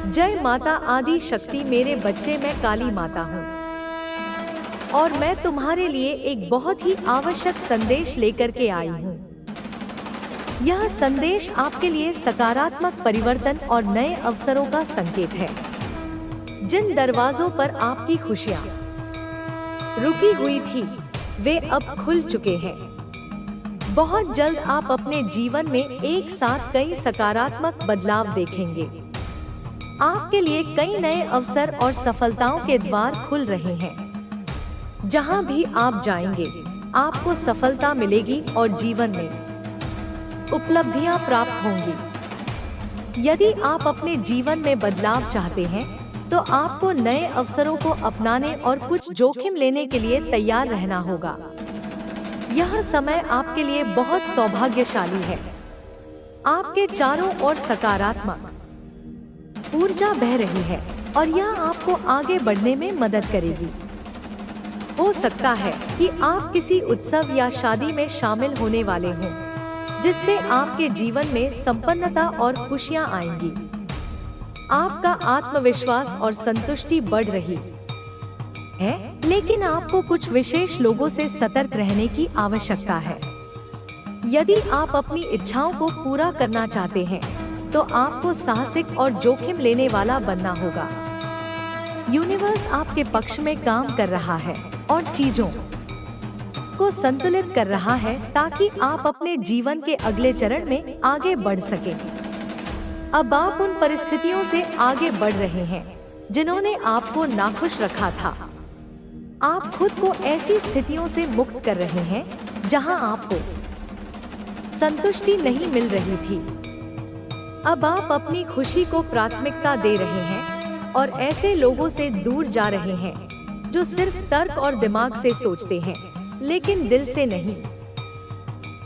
जय माता आदि शक्ति मेरे बच्चे, मैं काली माता हूँ और मैं तुम्हारे लिए एक बहुत ही आवश्यक संदेश लेकर के आई हूँ। यह संदेश आपके लिए सकारात्मक परिवर्तन और नए अवसरों का संकेत है। जिन दरवाजों पर आपकी खुशियाँ रुकी हुई थी, वे अब खुल चुके हैं। बहुत जल्द आप अपने जीवन में एक साथ कई सकारात्मक बदलाव देखेंगे। आपके लिए कई नए अवसर और सफलताओं के द्वार खुल रहे हैं। जहां भी आप जाएंगे, आपको सफलता मिलेगी और जीवन में उपलब्धियां प्राप्त होंगी। यदि आप अपने जीवन में बदलाव चाहते हैं, तो आपको नए अवसरों को अपनाने और कुछ जोखिम लेने के लिए तैयार रहना होगा। यह समय आपके लिए बहुत सौभाग्यशाली है। आपके चारों ओर सकारात्मक ऊर्जा बह रही है और यह आपको आगे बढ़ने में मदद करेगी। हो सकता है कि आप किसी उत्सव या शादी में शामिल होने वाले हों, जिससे आपके जीवन में संपन्नता और खुशियां आएंगी। आपका आत्मविश्वास और संतुष्टि बढ़ रही है, लेकिन आपको कुछ विशेष लोगों से सतर्क रहने की आवश्यकता है। यदि आप अपनी इच्छाओं को पूरा करना चाहते हैं, तो आपको साहसिक और जोखिम लेने वाला बनना होगा। यूनिवर्स आपके पक्ष में काम कर रहा है और चीजों को संतुलित कर रहा है, ताकि आप अपने जीवन के अगले चरण में आगे बढ़ सकें। अब आप उन परिस्थितियों से आगे बढ़ रहे हैं जिन्होंने आपको नाखुश रखा था। आप खुद को ऐसी स्थितियों से मुक्त कर रहे हैं जहां आपको संतुष्टि नहीं मिल रही थी। अब आप अपनी खुशी को प्राथमिकता दे रहे हैं और ऐसे लोगों से दूर जा रहे हैं जो सिर्फ तर्क और दिमाग से सोचते हैं, लेकिन दिल से नहीं।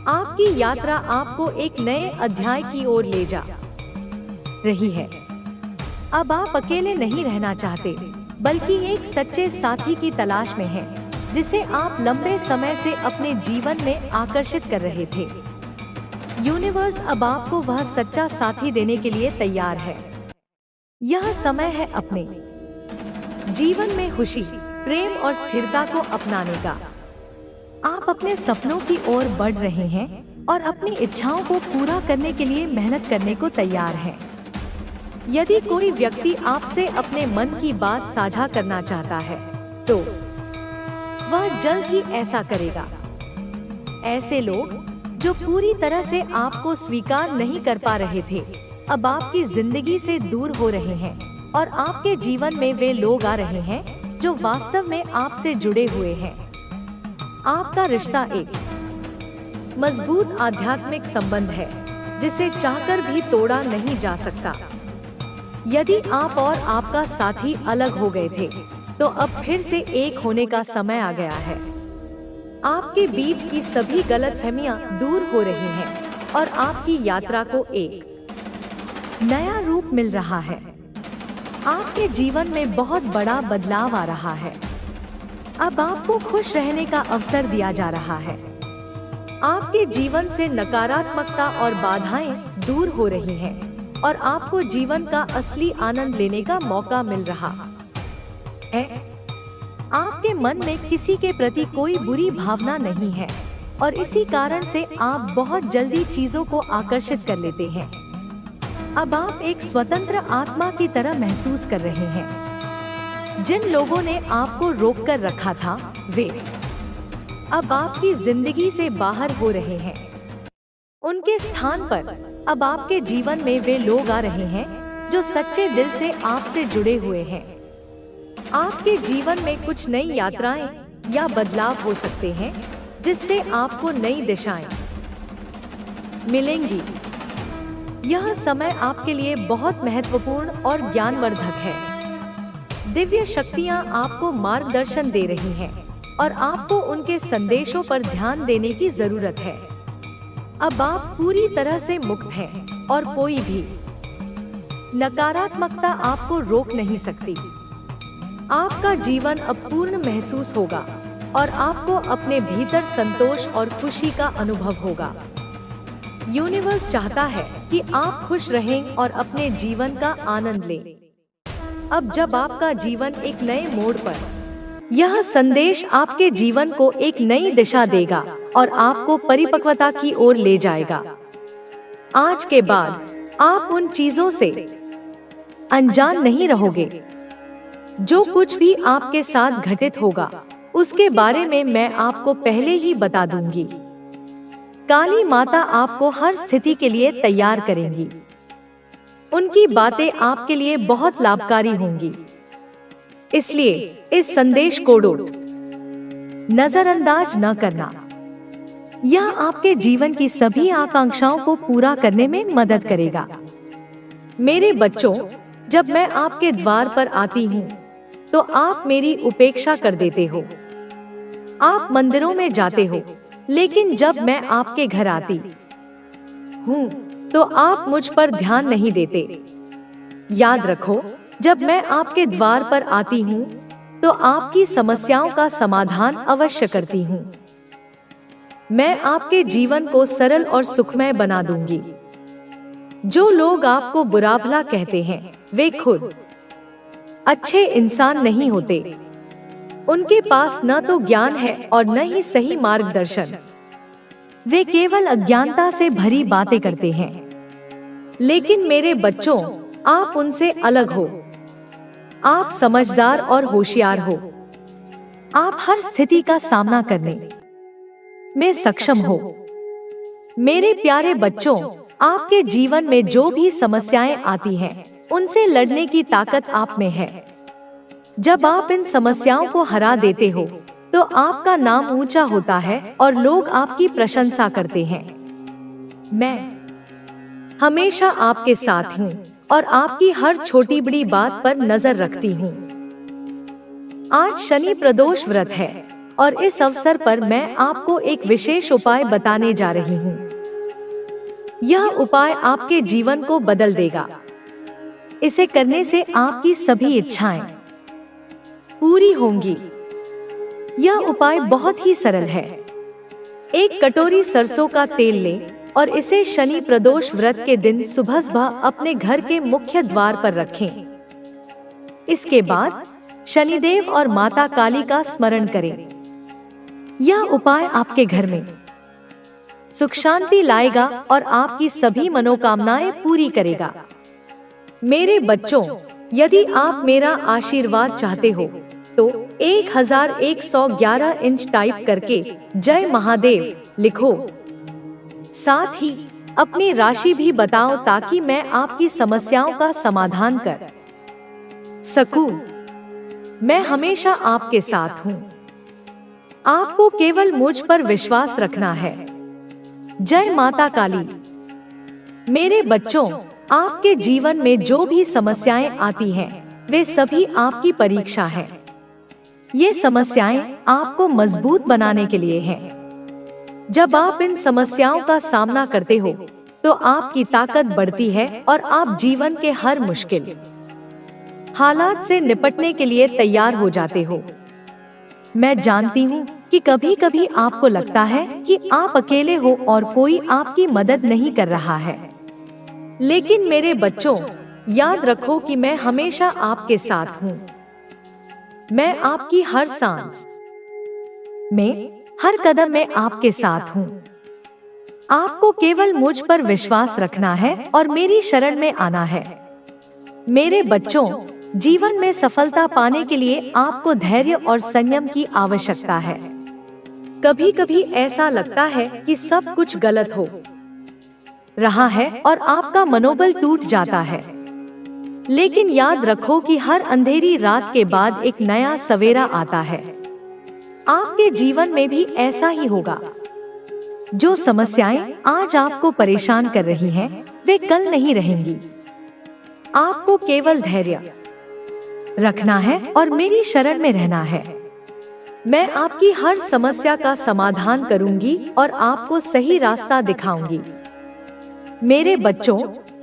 आपकी यात्रा आपको एक नए अध्याय की ओर ले जा रही है। अब आप अकेले नहीं रहना चाहते, बल्कि एक सच्चे साथी की तलाश में हैं, जिसे आप लंबे समय से अपने जीवन में आकर्षित कर रहे थे। यूनिवर्स अब आपको वह सच्चा साथी देने के लिए तैयार है। यह समय है अपने जीवन में खुशी, प्रेम और स्थिरता को अपनाने का। आप अपने सपनों की ओर बढ़ रहे हैं और अपनी इच्छाओं को पूरा करने के लिए मेहनत करने को तैयार हैं। यदि कोई व्यक्ति आपसे अपने मन की बात साझा करना चाहता है, तो वह जल्द ही ऐसा करेगा। ऐसे लोग जो पूरी तरह से आपको स्वीकार नहीं कर पा रहे थे, अब आपकी जिंदगी से दूर हो रहे हैं और आपके जीवन में वे लोग आ रहे हैं जो वास्तव में आपसे जुड़े हुए हैं। आपका रिश्ता एक मजबूत आध्यात्मिक संबंध है, जिसे चाहकर भी तोड़ा नहीं जा सकता। यदि आप और आपका साथी अलग हो गए थे, तो अब फिर से एक होने का समय आ गया है। आपके बीच की सभी गलतफहमियां दूर हो रही हैं और आपकी यात्रा को एक नया रूप मिल रहा है। आपके जीवन में बहुत बड़ा बदलाव आ रहा है। अब आपको खुश रहने का अवसर दिया जा रहा है। आपके जीवन से नकारात्मकता और बाधाएं दूर हो रही हैं और आपको जीवन का असली आनंद लेने का मौका मिल रहा है। आपके मन में किसी के प्रति कोई बुरी भावना नहीं है और इसी कारण से आप बहुत जल्दी चीजों को आकर्षित कर लेते हैं। अब आप एक स्वतंत्र आत्मा की तरह महसूस कर रहे हैं। जिन लोगों ने आपको रोककर रखा था, वे अब आपकी जिंदगी से बाहर हो रहे हैं। उनके स्थान पर अब आपके जीवन में वे लोग आ रहे हैं जो सच्चे दिल से आपसे जुड़े हुए हैं। आपके जीवन में कुछ नई यात्राएं या बदलाव हो सकते हैं, जिससे आपको नई दिशाएं मिलेंगी। यह समय आपके लिए बहुत महत्वपूर्ण और ज्ञानवर्धक है। दिव्य शक्तियां आपको मार्गदर्शन दे रही हैं और आपको उनके संदेशों पर ध्यान देने की जरूरत है। अब आप पूरी तरह से मुक्त हैं और कोई भी नकारात्मकता आपको रोक नहीं सकती। आपका जीवन अब पूर्ण महसूस होगा और आपको अपने भीतर संतोष और खुशी का अनुभव होगा। यूनिवर्स चाहता है कि आप खुश रहें और अपने जीवन का आनंद लें। अब जब आपका जीवन एक नए मोड़ पर, यह संदेश आपके जीवन को एक नई दिशा देगा और आपको परिपक्वता की ओर ले जाएगा। आज के बाद आप उन चीजों से अनजान नहीं रहोगे। जो कुछ भी आपके साथ घटित होगा उसके बारे में मैं आपको पहले ही बता दूंगी। काली माता आपको हर स्थिति के लिए तैयार करेंगी। उनकी बातें आपके लिए बहुत लाभकारी होंगी। इसलिए इस संदेश को नजरअंदाज न करना। यह आपके जीवन की सभी आकांक्षाओं को पूरा करने में मदद करेगा। मेरे बच्चों, जब मैं आपके द्वार पर आती हूँ तो आप मेरी उपेक्षा कर देते हो। आप मंदिरों में जाते हो, लेकिन जब मैं आपके घर आती हूँ तो आप मुझ पर ध्यान नहीं देते। याद रखो, जब मैं आपके द्वार पर आती हूँ तो आपकी समस्याओं का समाधान अवश्य करती हूँ। मैं आपके जीवन को सरल और सुखमय बना दूंगी। जो लोग आपको बुरा भला कहते हैं वे खुद अच्छे इंसान नहीं होते। उनके पास न तो ज्ञान है और न ही सही मार्गदर्शन। वे केवल अज्ञानता से भरी बातें करते हैं। लेकिन मेरे बच्चों, आप उनसे अलग हो। आप समझदार और होशियार हो। आप हर स्थिति का सामना करने में सक्षम हो। मेरे प्यारे बच्चों, आपके जीवन में जो भी समस्याएं आती हैं, उनसे लड़ने की ताकत आप में है। जब आप इन समस्याओं को हरा देते हो तो आपका नाम ऊंचा होता है और लोग आपकी प्रशंसा करते हैं। मैं हमेशा आपके साथ हूँ और आपकी हर छोटी बड़ी बात पर नजर रखती हूँ। आज शनि प्रदोष व्रत है और इस अवसर पर मैं आपको एक विशेष उपाय बताने जा रही हूँ। यह उपाय आपके जीवन को बदल देगा। इसे करने से आपकी सभी इच्छाएं पूरी होंगी। यह उपाय बहुत ही सरल है। एक कटोरी सरसों का तेल लें और इसे शनि प्रदोष व्रत के दिन सुबह सुबह अपने घर के मुख्य द्वार पर रखें। इसके बाद शनिदेव और माता काली का स्मरण करें। यह उपाय आपके घर में सुख शांति लाएगा और आपकी सभी मनोकामनाएं पूरी करेगा। मेरे बच्चों, यदि आप मेरा आशीर्वाद चाहते हो तो 1111 इंच टाइप करके जय महादेव लिखो। साथ ही अपनी राशि भी बताओ ताकि मैं आपकी समस्याओं का समाधान कर सकूं। मैं हमेशा आपके साथ हूं। आपको केवल मुझ पर विश्वास रखना है। जय माता काली। मेरे बच्चों, आपके जीवन में जो भी समस्याएं आती हैं, वे सभी आपकी परीक्षा है। ये समस्याएं आपको मजबूत बनाने के लिए हैं। जब आप इन समस्याओं का सामना करते हो तो आपकी ताकत बढ़ती है और आप जीवन के हर मुश्किल हालात से निपटने के लिए तैयार हो जाते हो। मैं जानती हूँ कि कभी कभी आपको लगता है कि आप अकेले हो और कोई आपकी मदद नहीं कर रहा है। लेकिन मेरे बच्चों, याद रखो कि मैं हमेशा आपके साथ हूँ। मैं आपकी हर सांस में, हर कदम में आपके साथ हूँ। आपको केवल मुझ पर विश्वास रखना है और मेरी शरण में आना है। मेरे बच्चों, जीवन में सफलता पाने के लिए आपको धैर्य और संयम की आवश्यकता है। कभी कभी ऐसा लगता है कि सब कुछ गलत हो रहा है और आपका मनोबल टूट जाता है। लेकिन याद रखो कि हर अंधेरी रात के बाद एक नया सवेरा आता है। आपके जीवन में भी ऐसा ही होगा। जो समस्याएं आज आपको परेशान कर रही हैं, वे कल नहीं रहेंगी। आपको केवल धैर्य रखना है और मेरी शरण में रहना है। मैं आपकी हर समस्या का समाधान करूंगी और आपको सही रास्ता दिखाऊंगी। मेरे बच्चों,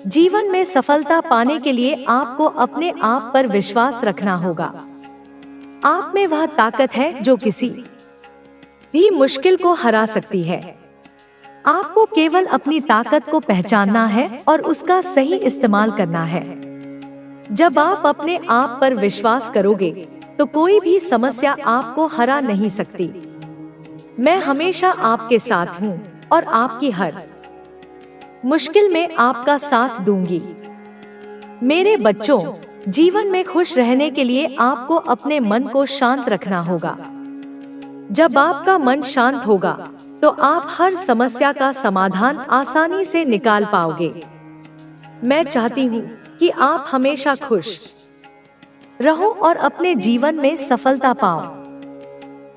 जीवन में सफलता पाने के लिए आपको अपने आप पर विश्वास रखना होगा। आप में वह ताकत है जो किसी भी मुश्किल को हरा सकती है। आपको केवल अपनी ताकत को पहचानना है और उसका सही इस्तेमाल करना है। जब आप अपने आप पर विश्वास करोगे तो कोई भी समस्या आपको हरा नहीं सकती। मैं हमेशा आपके साथ हूँ और आपकी हर मुश्किल में आपका साथ दूंगी। मेरे बच्चों, जीवन में खुश रहने के लिए आपको अपने मन को शांत रखना होगा। जब आपका मन शांत होगा तो आप हर समस्या का समाधान आसानी से निकाल पाओगे। मैं चाहती हूँ कि आप हमेशा खुश रहो और अपने जीवन में सफलता पाओ।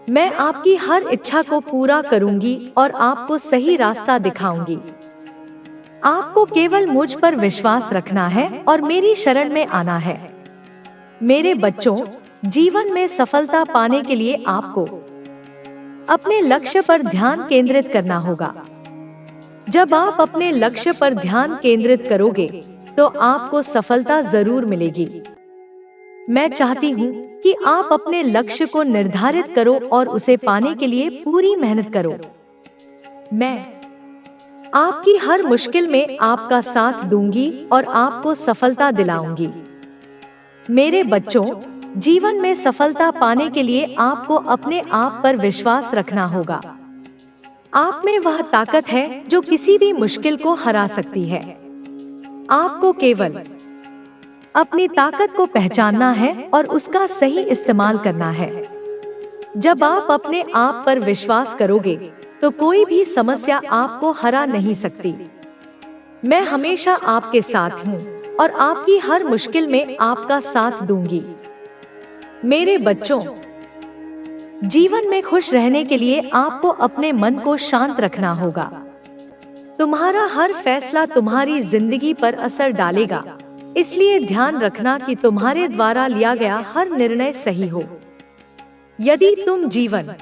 मैं आपकी हर इच्छा को पूरा करूंगी और आपको सही रास्ता दिखाऊंगी। आपको केवल मुझ पर विश्वास रखना है और मेरी शरण में आना है। मेरे बच्चों, जीवन में सफलता पाने के लिए आपको अपने लक्ष्य पर ध्यान केंद्रित करना होगा। जब आप अपने लक्ष्य पर ध्यान केंद्रित करोगे तो आपको सफलता जरूर मिलेगी। मैं चाहती हूँ कि आप अपने लक्ष्य को निर्धारित करो और उसे पाने के लिए पूरी मेहनत करो। मैं आपकी हर मुश्किल में आपका साथ दूंगी और आपको सफलता दिलाऊंगी। मेरे बच्चों, जीवन में सफलता पाने के लिए आपको अपने आप पर विश्वास रखना होगा। आप में वह ताकत है जो किसी भी मुश्किल को हरा सकती है। आपको केवल अपनी ताकत को पहचानना है और उसका सही इस्तेमाल करना है। जब आप अपने आप पर विश्वास करोगे तो कोई भी समस्या आपको हरा नहीं सकती। मैं हमेशा आपके साथ हूँ और आपकी हर मुश्किल में आपका साथ दूंगी। मेरे बच्चों, जीवन में खुश रहने के लिए आपको अपने मन को शांत रखना होगा। तुम्हारा हर फैसला तुम्हारी जिंदगी पर असर डालेगा, इसलिए ध्यान रखना कि तुम्हारे द्वारा लिया गया हर निर्णय सही हो। यदि तुम जीवन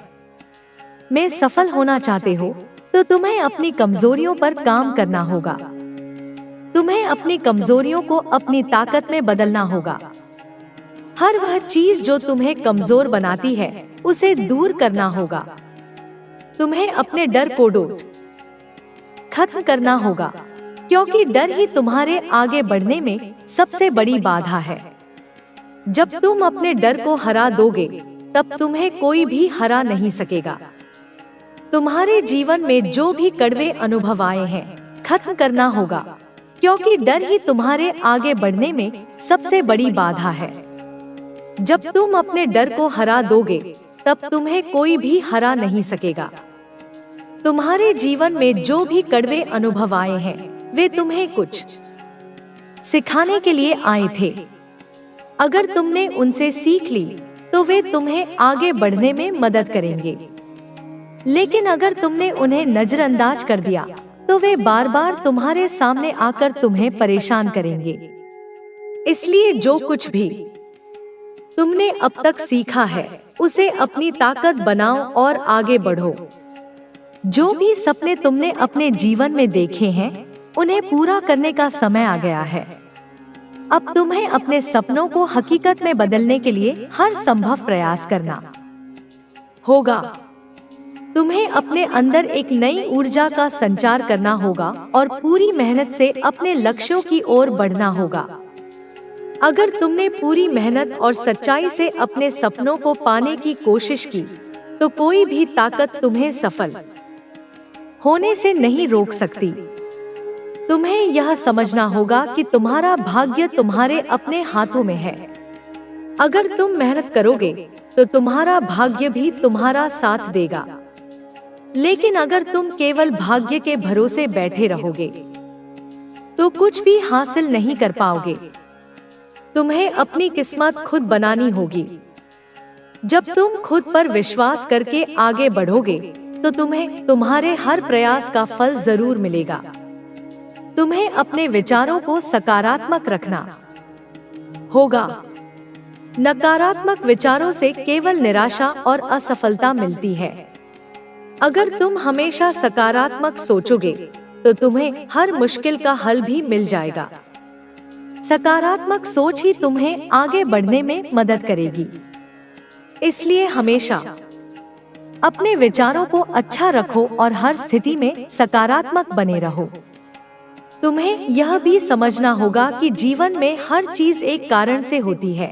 में सफल होना चाहते हो तो तुम्हें अपनी कमजोरियों पर काम करना होगा। तुम्हें अपनी कमजोरियों को अपनी ताकत में बदलना होगा। हर वह चीज जो तुम्हें कमजोर बनाती है उसे दूर करना होगा। तुम्हें अपने डर को खत्म करना होगा, क्योंकि डर ही तुम्हारे आगे बढ़ने में सबसे बड़ी बाधा है। जब तुम अपने डर को हरा दोगे तब तुम्हें कोई भी हरा नहीं सकेगा। तुम्हारे जीवन में जो भी कड़वे अनुभव आए हैं खत्म करना होगा, क्योंकि डर ही तुम्हारे आगे बढ़ने में सबसे बड़ी बाधा है। जब तुम अपने डर को हरा दोगे तब तुम्हें कोई भी हरा नहीं सकेगा। तुम्हारे जीवन में जो भी कड़वे अनुभव आए हैं वे तुम्हें कुछ सिखाने के लिए आए थे। अगर तुमने उनसे सीख ली तो वे तुम्हें आगे बढ़ने में मदद करेंगे। लेकिन अगर तुमने उन्हें नजरअंदाज कर दिया तो वे बार बार तुम्हारे सामने आकर तुम्हें परेशान करेंगे। इसलिए जो कुछ भी तुमने अब तक सीखा है उसे अपनी ताकत बनाओ और आगे बढ़ो। जो भी सपने तुमने अपने जीवन में देखे हैं उन्हें पूरा करने का समय आ गया है। अब तुम्हें अपने सपनों को हकीकत में बदलने के लिए हर संभव प्रयास करना होगा। तुम्हें अपने अंदर एक नई ऊर्जा का संचार करना होगा और पूरी मेहनत से अपने लक्ष्यों की ओर बढ़ना होगा। अगर तुमने पूरी मेहनत और सच्चाई से अपने सपनों को पाने की कोशिश की तो कोई भी ताकत तुम्हें सफल होने से नहीं रोक सकती। तुम्हें यह समझना होगा कि तुम्हारा भाग्य तुम्हारे अपने हाथों में है। अगर तुम मेहनत करोगे तो तुम्हारा भाग्य भी तुम्हारा साथ देगा। लेकिन अगर तुम केवल भाग्य के भरोसे बैठे रहोगे तो कुछ भी हासिल नहीं कर पाओगे। तुम्हें अपनी किस्मत खुद बनानी होगी। जब तुम खुद पर विश्वास करके आगे बढ़ोगे तो तुम्हें तुम्हारे हर प्रयास का फल जरूर मिलेगा। तुम्हें अपने विचारों को सकारात्मक रखना होगा। नकारात्मक विचारों से केवल निराशा और असफलता मिलती है। अगर तुम हमेशा सकारात्मक सोचोगे तो तुम्हें हर मुश्किल का हल भी मिल जाएगा। सकारात्मक सोच ही तुम्हें आगे बढ़ने में मदद करेगी। इसलिए हमेशा अपने विचारों को अच्छा रखो और हर स्थिति में सकारात्मक बने रहो। तुम्हें यह भी समझना होगा कि जीवन में हर चीज एक कारण से होती है।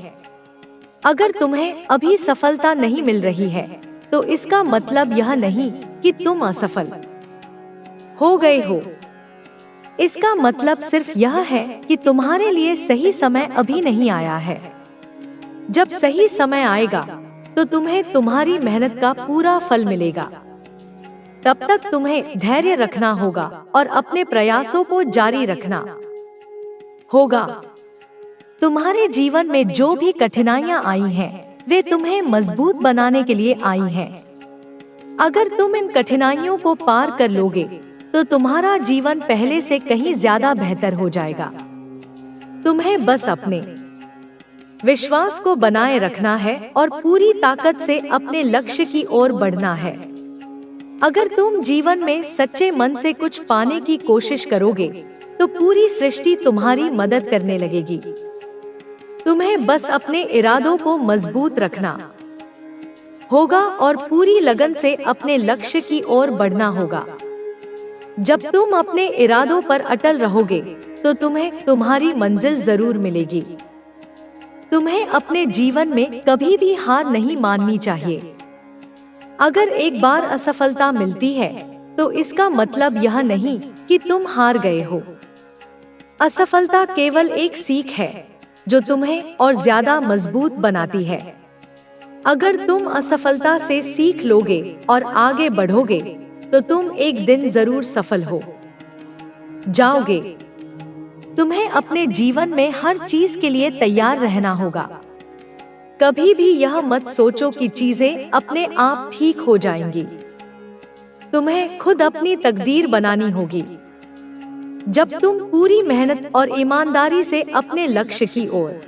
अगर तुम्हें अभी सफलता नहीं मिल रही है तो इसका मतलब यह नहीं कि तुम असफल हो गए हो। इसका मतलब सिर्फ यह है कि तुम्हारे लिए सही समय अभी नहीं आया है। जब सही समय आएगा तो तुम्हें तुम्हारी मेहनत का पूरा फल मिलेगा। तब तक तुम्हें धैर्य रखना होगा और अपने प्रयासों को जारी रखना होगा। तुम्हारे जीवन में जो भी कठिनाइयां आई हैं, वे तुम्हें मजबूत बनाने के लिए आई हैं। अगर तुम इन कठिनाइयों को पार कर लोगे तो तुम्हारा जीवन पहले से कहीं ज्यादा बेहतर हो जाएगा। तुम्हें बस अपने विश्वास को बनाए रखना है और पूरी ताकत से अपने लक्ष्य की ओर बढ़ना है। अगर तुम जीवन में सच्चे मन से कुछ पाने की कोशिश करोगे तो पूरी सृष्टि तुम्हारी मदद करने लगेगी। तुम्हें बस अपने इरादों को मजबूत रखना होगा और पूरी लगन से अपने लक्ष्य की ओर बढ़ना होगा। जब तुम अपने इरादों पर अटल रहोगे तो तुम्हें तुम्हारी मंजिल जरूर मिलेगी। तुम्हें अपने जीवन में कभी भी हार नहीं माननी चाहिए। अगर एक बार असफलता मिलती है तो इसका मतलब यह नहीं कि तुम हार गए हो। असफलता केवल एक सीख है जो तुम्हें और ज्यादा मजबूत बनाती है। अगर तुम असफलता से सीख लोगे और आगे बढ़ोगे तो तुम एक दिन जरूर सफल हो जाओगे। तुम्हें अपने जीवन में हर चीज के लिए तैयार रहना होगा। कभी भी यह मत सोचो कि चीजें अपने आप ठीक हो जाएंगी। तुम्हें खुद अपनी तकदीर बनानी होगी। जब तुम पूरी मेहनत और ईमानदारी से अपने लक्ष्य की ओर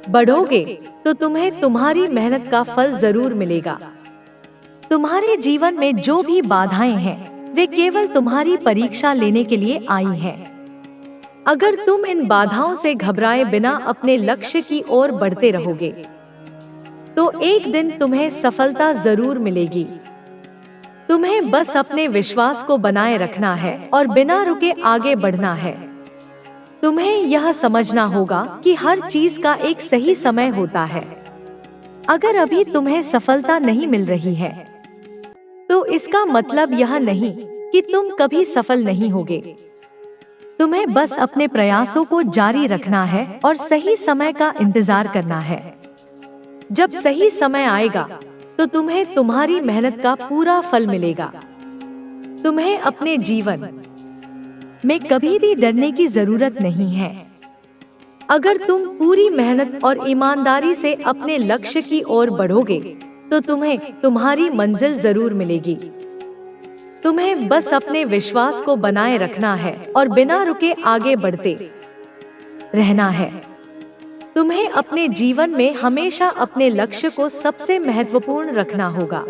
बढ़ोगे तो तुम्हें तुम्हारी मेहनत का फल जरूर मिलेगा। तुम्हारे जीवन में जो भी बाधाएं हैं, वे केवल तुम्हारी परीक्षा लेने के लिए आई हैं। अगर तुम इन बाधाओं से घबराए बिना अपने लक्ष्य की ओर बढ़ते रहोगे तो एक दिन तुम्हें सफलता जरूर मिलेगी। तुम्हें बस अपने विश्वास को बनाए रखना है और बिना रुके आगे बढ़ना है। तुम्हें यह समझना होगा कि हर चीज का एक सही समय होता है। अगर अभी तुम्हें सफलता नहीं मिल रही है तो इसका मतलब यह नहीं कि तुम कभी सफल नहीं होगे। तुम्हें बस अपने प्रयासों को जारी रखना है और सही समय का इंतजार करना है। जब सही समय आएगा तो तुम्हें तुम्हारी मेहनत का पूरा फल मिलेगा। तुम्हें अपने जीवन में कभी भी डरने की जरूरत नहीं है। अगर तुम पूरी मेहनत और ईमानदारी से अपने लक्ष्य की ओर बढ़ोगे तो तुम्हें तुम्हारी मंजिल जरूर मिलेगी। तुम्हें बस अपने विश्वास को बनाए रखना है और बिना रुके आगे बढ़ते रहना है। तुम्हें अपने जीवन में हमेशा अपने लक्ष्य को सबसे महत्वपूर्ण रखना होगा।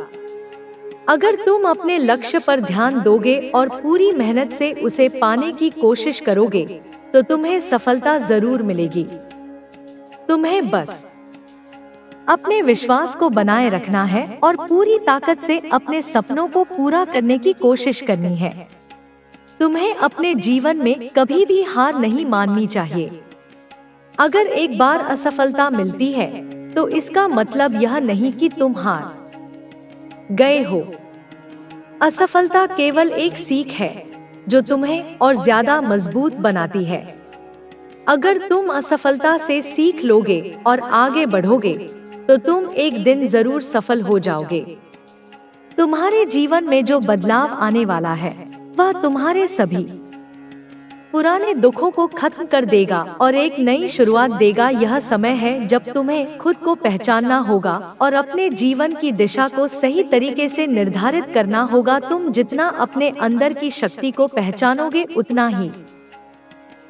अगर तुम अपने लक्ष्य पर ध्यान दोगे और पूरी मेहनत से उसे पाने की कोशिश करोगे तो तुम्हें सफलता जरूर मिलेगी। तुम्हें बस अपने विश्वास को बनाए रखना है और पूरी ताकत से अपने सपनों को पूरा करने की कोशिश करनी है। तुम्हें अपने जीवन में कभी भी हार नहीं माननी चाहिए। अगर एक बार असफलता मिलती है तो इसका मतलब यह नहीं कि तुम हार गए हो। असफलता केवल एक सीख है जो तुम्हें और ज्यादा मजबूत बनाती है। अगर तुम असफलता से सीख लोगे और आगे बढ़ोगे तो तुम एक दिन जरूर सफल हो जाओगे। तुम्हारे जीवन में जो बदलाव आने वाला है वह तुम्हारे सभी पुराने दुखों को खत्म कर देगा और एक नई शुरुआत देगा। यह समय है जब तुम्हें खुद को पहचानना होगा और अपने जीवन की दिशा को सही तरीके से निर्धारित करना होगा। तुम जितना अपने अंदर की शक्ति को पहचानोगे उतना ही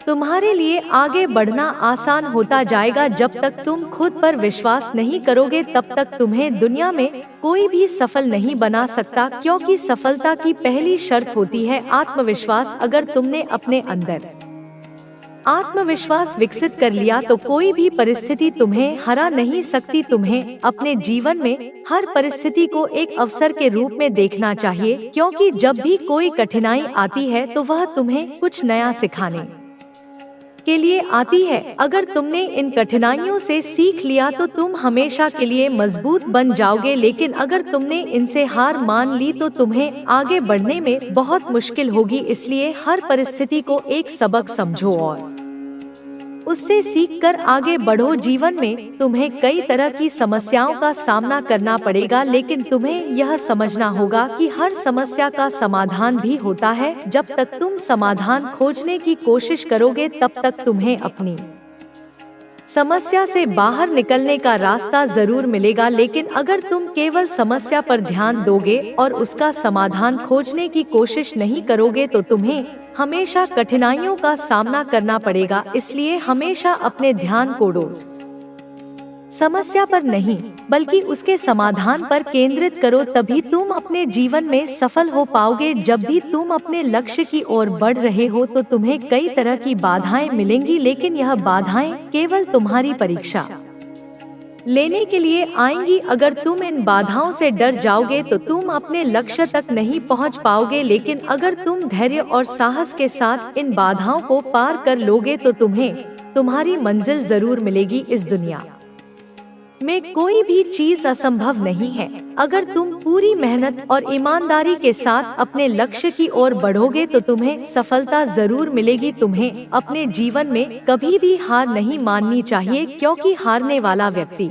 तुम्हारे लिए आगे बढ़ना आसान होता जाएगा। जब तक तुम खुद पर विश्वास नहीं करोगे तब तक तुम्हें दुनिया में कोई भी सफल नहीं बना सकता, क्योंकि सफलता की पहली शर्त होती है आत्मविश्वास। अगर तुमने अपने अंदर आत्मविश्वास विकसित कर लिया तो कोई भी परिस्थिति तुम्हें हरा नहीं सकती। तुम्हें अपने जीवन में हर परिस्थिति को एक अवसर के रूप में देखना चाहिए, क्योंकि जब भी कोई कठिनाई आती है तो वह तुम्हें कुछ नया सिखाने के लिए आती है। अगर तुमने इन कठिनाइयों से सीख लिया तो तुम हमेशा के लिए मजबूत बन जाओगे, लेकिन अगर तुमने इनसे हार मान ली तो तुम्हें आगे बढ़ने में बहुत मुश्किल होगी। इसलिए हर परिस्थिति को एक सबक समझो और उससे सीखकर आगे बढ़ो। जीवन में तुम्हें कई तरह की समस्याओं का सामना करना पड़ेगा, लेकिन तुम्हें यह समझना होगा कि हर समस्या का समाधान भी होता है। जब तक तुम समाधान खोजने की कोशिश करोगे तब तक तुम्हें अपनी समस्या से बाहर निकलने का रास्ता जरूर मिलेगा। लेकिन अगर तुम केवल समस्या पर ध्यान दोगे और उसका समाधान खोजने की कोशिश नहीं करोगे तो तुम्हें हमेशा कठिनाइयों का सामना करना पड़ेगा। इसलिए हमेशा अपने ध्यान को समस्या पर नहीं बल्कि उसके समाधान पर केंद्रित करो, तभी तुम अपने जीवन में सफल हो पाओगे। जब भी तुम अपने लक्ष्य की ओर बढ़ रहे हो तो तुम्हें कई तरह की बाधाएं मिलेंगी, लेकिन यह बाधाएं केवल तुम्हारी परीक्षा लेने के लिए आएंगी। अगर तुम इन बाधाओं से डर जाओगे तो तुम अपने लक्ष्य तक नहीं पहुंच पाओगे, लेकिन अगर तुम धैर्य और साहस के साथ इन बाधाओं को पार कर लोगे तो तुम्हें तुम्हारी मंजिल जरूर मिलेगी। इस दुनिया में कोई भी चीज असंभव नहीं है। अगर तुम पूरी मेहनत और ईमानदारी के साथ अपने लक्ष्य की ओर बढ़ोगे तो तुम्हें सफलता जरूर मिलेगी। तुम्हें अपने जीवन में कभी भी हार नहीं माननी चाहिए, क्योंकि हारने वाला व्यक्ति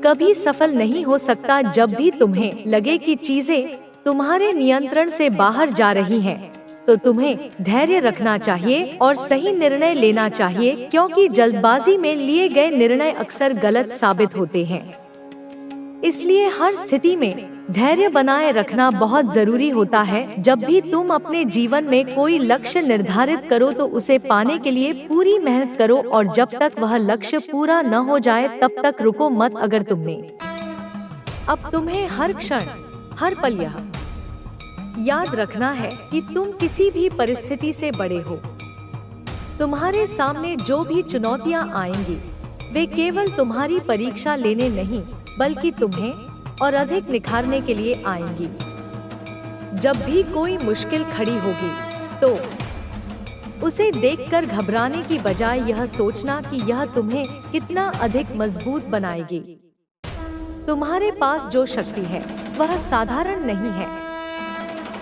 कभी सफल नहीं हो सकता। जब भी तुम्हें लगे कि चीजें तुम्हारे नियंत्रण से बाहर जा रही हैं, तो तुम्हें धैर्य रखना चाहिए और सही निर्णय लेना चाहिए, क्योंकि जल्दबाजी में लिए गए निर्णय अक्सर गलत साबित होते हैं। इसलिए हर स्थिति में धैर्य बनाए रखना बहुत जरूरी होता है। जब भी तुम अपने जीवन में कोई लक्ष्य निर्धारित करो तो उसे पाने के लिए पूरी मेहनत करो, और जब तक वह लक्ष्य पूरा न हो जाए तब तक रुको मत। अगर तुमने अब तुम्हें हर क्षण हर पल यह याद रखना है कि तुम किसी भी परिस्थिति से बड़े हो। तुम्हारे सामने जो भी चुनौतियां आएंगी वे केवल तुम्हारी परीक्षा लेने नहीं बल्कि तुम्हें और अधिक निखारने के लिए आएंगी। जब भी कोई मुश्किल खड़ी होगी तो उसे देखकर घबराने की बजाय यह सोचना कि यह तुम्हें कितना अधिक मजबूत बनाएगी। तुम्हारे पास जो शक्ति है वह साधारण नहीं है।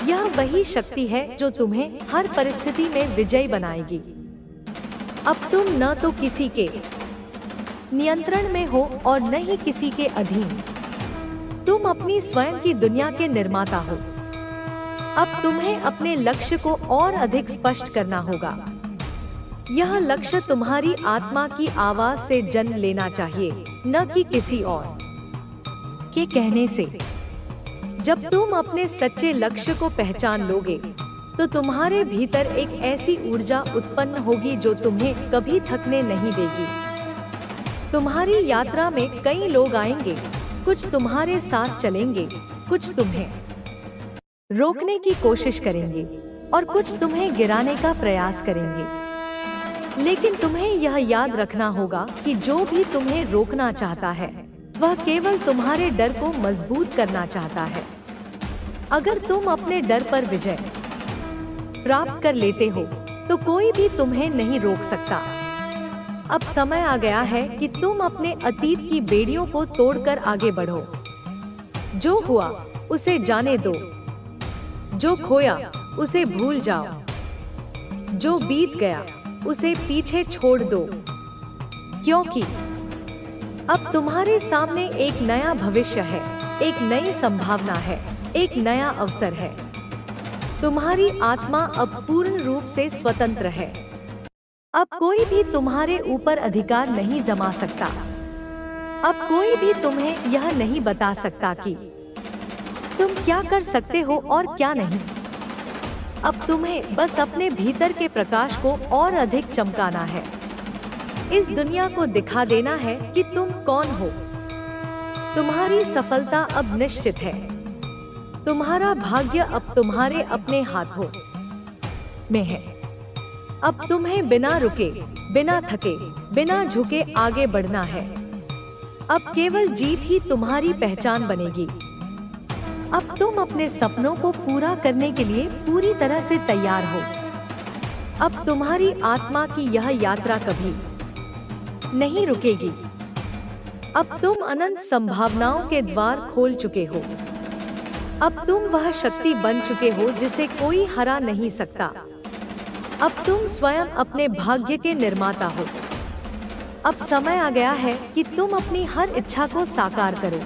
यह वही शक्ति है जो तुम्हें हर परिस्थिति में विजयी बनाएगी। अब तुम न तो किसी के नियंत्रण में हो और न ही किसी के अधीन। तुम अपनी स्वयं की दुनिया के निर्माता हो। अब तुम्हें अपने लक्ष्य को और अधिक स्पष्ट करना होगा। यह लक्ष्य तुम्हारी आत्मा की आवाज से जन्म लेना चाहिए, न कि किसी और के कहने से। जब तुम अपने सच्चे लक्ष्य को पहचान लोगे तो तुम्हारे भीतर एक ऐसी ऊर्जा उत्पन्न होगी जो तुम्हें कभी थकने नहीं देगी। तुम्हारी यात्रा में कई लोग आएंगे, कुछ तुम्हारे साथ चलेंगे, कुछ तुम्हें रोकने की कोशिश करेंगे और कुछ तुम्हें गिराने का प्रयास करेंगे। लेकिन तुम्हें यह याद रखना होगा कि जो भी तुम्हें रोकना चाहता है वह केवल तुम्हारे डर को मजबूत करना चाहता है। अगर तुम अपने डर पर विजय प्राप्त कर लेते हो तो कोई भी तुम्हें नहीं रोक सकता। अब समय आ गया है कि तुम अपने अतीत की बेड़ियों को तोड़कर आगे बढ़ो। जो हुआ उसे जाने दो, जो खोया उसे भूल जाओ, जो बीत गया उसे पीछे छोड़ दो, क्योंकि अब तुम्हारे सामने एक नया भविष्य है, एक नई संभावना है, एक नया अवसर है। तुम्हारी आत्मा अब पूर्ण रूप से स्वतंत्र है। अब कोई भी तुम्हारे ऊपर अधिकार नहीं जमा सकता। अब कोई भी तुम्हें यह नहीं बता सकता कि तुम क्या कर सकते हो और क्या नहीं। अब तुम्हें बस अपने भीतर के प्रकाश को और अधिक चमकाना है। इस दुनिया को दिखा देना है कि तुम कौन हो। तुम्हारी सफलता अब निश्चित है। तुम्हारा भाग्य अब तुम्हारे अपने हाथों में है। अब तुम्हें बिना रुके, बिना थके, बिना झुके आगे बढ़ना है। अब केवल जीत ही तुम्हारी पहचान बनेगी। अब तुम अपने सपनों को पूरा करने के लिए पूरी तरह से तैयार हो। अब तुम्हारी आत्मा की यह यात्रा कभी नहीं रुकेगी। अब तुम अनंत संभावनाओं के द्वार खोल चुके हो। अब तुम वह शक्ति बन चुके हो जिसे कोई हरा नहीं सकता। अब तुम स्वयं अपने भाग्य के निर्माता हो। अब समय आ गया है कि तुम अपनी हर इच्छा को साकार करो।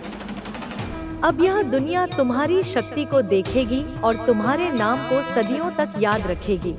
अब यह दुनिया तुम्हारी शक्ति को देखेगी और तुम्हारे नाम को सदियों तक याद रखेगी।